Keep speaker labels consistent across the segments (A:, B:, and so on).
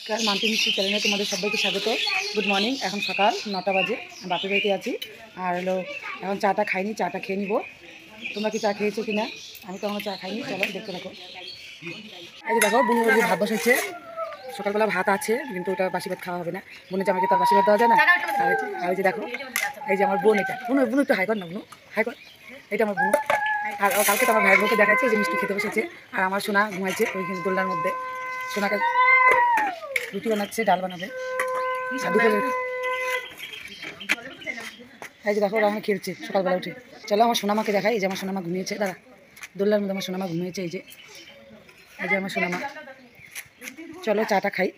A: কাল মান্টি মিষ্টি চ্যানেলে তোমাদের সবাইকে স্বাগত। Good morning. এখন সকাল 9টা বাজে, বাপের বাড়িতে আছি। আর হলো এখন চাটা খাইনি, চাটা খেয়ে নিব। তোমরা কি চা খেয়েছো কি না? আমি তো এখনো চা খাইনি। চলো দেখতে থাকো। এই যে দেখো, বুনু যে ভাত বসাচ্ছে। সকালবেলা ভাত আছে, কিন্তু ওটা বাসি ভাত খাওয়া হবে না। বোনের জামাইকে তার বাসি ভাত দেওয়া যায় না। আর এই যে দেখো, এই যে আমার বোন, এটা বুনু বুনু একটু হাই কর না, বুনু হাই কর। এটা আমার বোন। আর কালকে তো আমার ভাইয়ের বোনকে দেখাচ্ছে যে মিষ্টি খেতে বসেছে। আর আমার সোনা ঘুমাইছে ওই দোলনার মধ্যে। সোনাকে রুটি বানাচ্ছে, ডাল বানাবে। এই যে দেখো, ওরা আমার খেলছে সকালবেলা উঠে। চলো আমার সোনামাকে দেখাই। এই যে আমার সোনামা ঘুমিয়েছে, দাঁড়া। দোলনার মধ্যে আমার সোনামা ঘুমিয়েছে। এই যে আমার সোনামা। চলো চাটা খাই।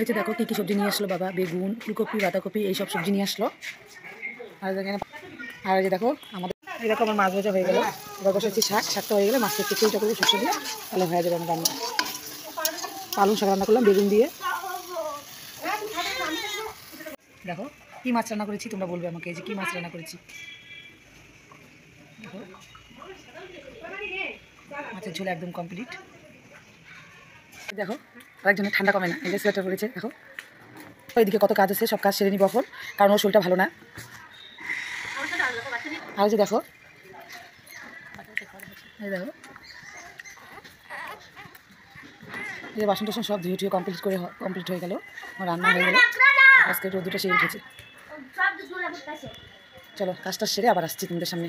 A: এই যে দেখো কী কী সবজি নিয়ে আসলো বাবা। বেগুন, ফুলকপি, বাঁধাকপি, এইসব সবজি নিয়ে আসলো। আর এই যে দেখো আমাদের, এই দেখো আমার মাছ ভাজা হয়ে গেল। এবার বসেছি শাকটা হয়ে গেলে মাছটা একটু চিন্তা করবো সর্ষে দিয়ে, তাহলে হয়ে যাবে আমার রান্না। পালং শাক রান্না করলাম বেগুন দিয়ে। দেখো কী মাছ রান্না করেছি, তোমরা বলবে আমাকে যে কী মাছ রান্না করেছি। দেখো মাছের ঝোল একদম কমপ্লিট। দেখো আরেকজনের ঠান্ডা কমে না, এই যে সোয়েটার পরেছে। দেখো ওইদিকে কত কাজ আছে, সব কাজ সেরে নিব এখন, কারণ ওর শরীরটা ভালো না। আর যে দেখো, এই দেখো এই যে বাসন টাসন সব ধুয়ে টুয়ে কমপ্লিট হয়ে গেল। আমার রান্না হয়ে গেল। আজকে রোদ দুটো সেই উঠেছে। চলো কাজটা সেরে আবার আসছি তোমাদের সামনে।